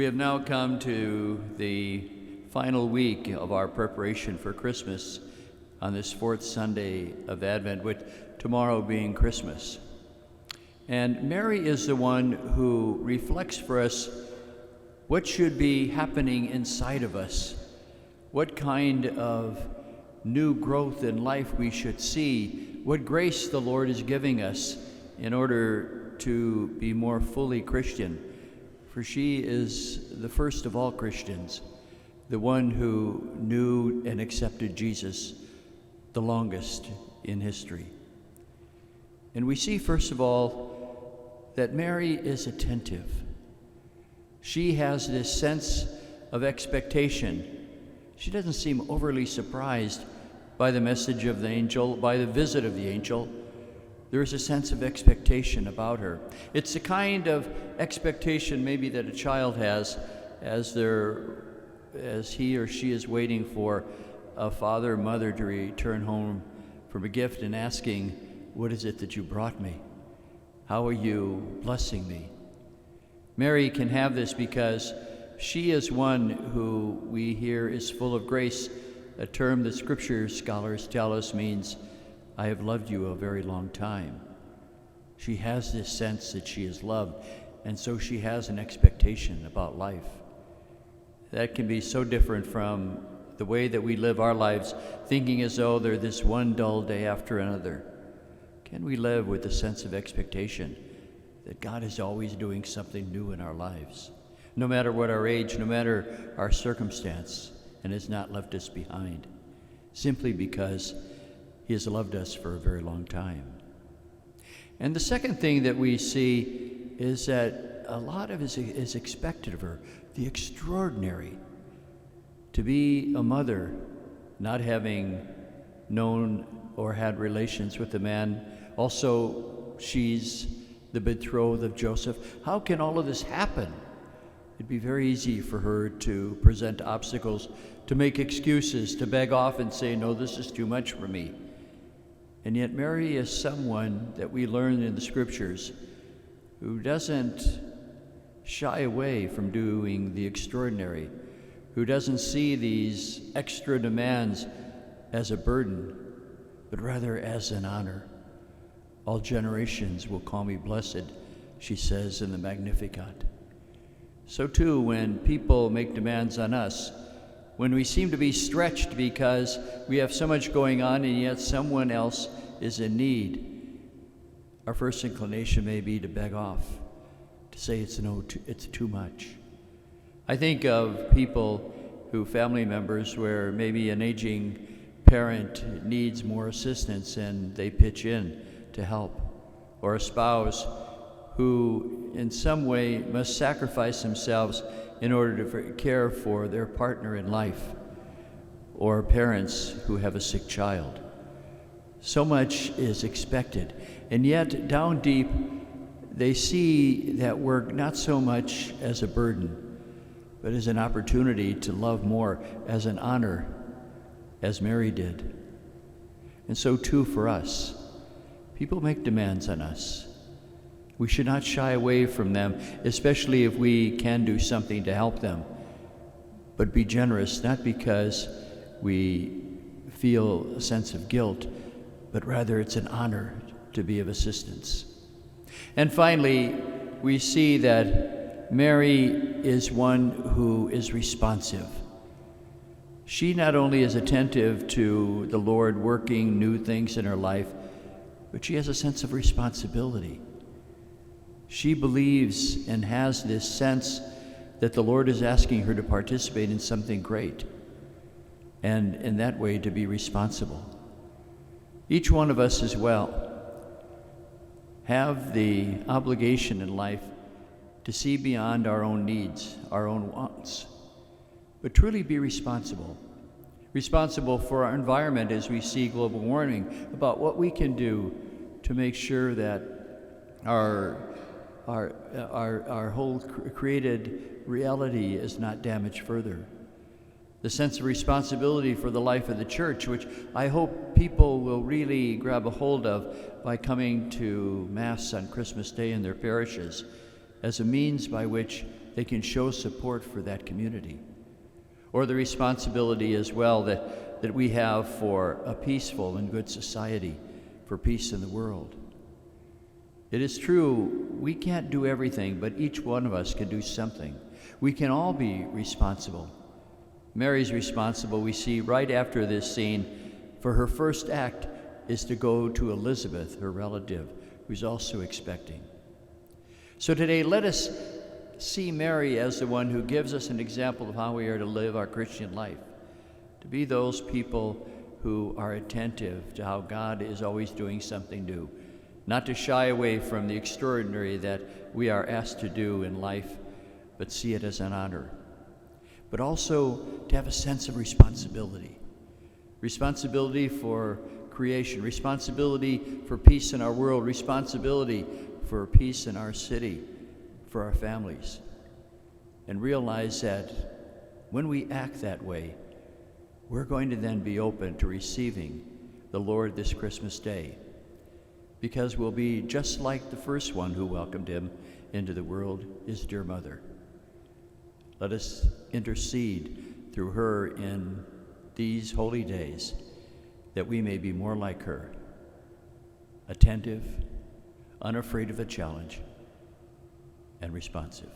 We have now come to the final week of our preparation for Christmas on this fourth Sunday of Advent, with tomorrow being Christmas. And Mary is the one who reflects for us what should be happening inside of us, what kind of new growth in life we should see, what grace the Lord is giving us in order to be more fully Christian. For she is the first of all Christians, the one who knew and accepted Jesus the longest in history. And we see, first of all, that Mary is attentive. She has this sense of expectation. She doesn't seem overly surprised by the message of the angel, by the visit of the angel. There is a sense of expectation about her. It's the kind of expectation maybe that a child has as he or she is waiting for a father or mother to return home from a gift and asking, "What is it that you brought me? How are you blessing me?" Mary can have this because she is one who we hear is full of grace, a term that Scripture scholars tell us means, "I have loved you a very long time." She has this sense that she is loved, and so she has an expectation about life. That can be so different from the way that we live our lives, thinking as though they're this one dull day after another. Can we live with a sense of expectation that God is always doing something new in our lives, no matter what our age, no matter our circumstance, and has not left us behind, simply because He has loved us for a very long time? And the second thing that we see is that a lot of it is expected of her, the extraordinary. To be a mother, not having known or had relations with a man. Also, she's the betrothed of Joseph. How can all of this happen? It'd be very easy for her to present obstacles, to make excuses, to beg off and say, "No, this is too much for me." And yet Mary is someone that we learn in the Scriptures who doesn't shy away from doing the extraordinary, who doesn't see these extra demands as a burden, but rather as an honor. "All generations will call me blessed," she says in the Magnificat. So too, when people make demands on us, when we seem to be stretched because we have so much going on and yet someone else is in need, our first inclination may be to beg off, to say it's too much. I think of people family members where maybe an aging parent needs more assistance and they pitch in to help, or a spouse who in some way must sacrifice themselves in order to care for their partner in life, or parents who have a sick child. So much is expected, and yet down deep they see that work not so much as a burden, but as an opportunity to love more, as an honor, as Mary did. And so too for us. People make demands on us. We should not shy away from them, especially if we can do something to help them, but be generous, not because we feel a sense of guilt, but rather it's an honor to be of assistance. And finally, we see that Mary is one who is responsive. She not only is attentive to the Lord working new things in her life, but she has a sense of responsibility. She believes and has this sense that the Lord is asking her to participate in something great, and in that way to be responsible. Each one of us as well have the obligation in life to see beyond our own needs, our own wants, but truly be responsible. Responsible for our environment as we see global warming, about what we can do to make sure that our whole created reality is not damaged further. The sense of responsibility for the life of the church, which I hope people will really grab a hold of by coming to Mass on Christmas Day in their parishes, as a means by which they can show support for that community. Or the responsibility as well that we have for a peaceful and good society, for peace in the world. It is true, we can't do everything, but each one of us can do something. We can all be responsible. Mary's responsible, we see right after this scene, for her first act is to go to Elizabeth, her relative, who's also expecting. So today, let us see Mary as the one who gives us an example of how we are to live our Christian life, to be those people who are attentive to how God is always doing something new, not to shy away from the extraordinary that we are asked to do in life, but see it as an honor, but also to have a sense of responsibility. Responsibility for creation, responsibility for peace in our world, responsibility for peace in our city, for our families, and realize that when we act that way, we're going to then be open to receiving the Lord this Christmas day, because we'll be just like the first one who welcomed him into the world, his dear mother. Let us intercede through her in these holy days, that we may be more like her, attentive, unafraid of a challenge, and responsive.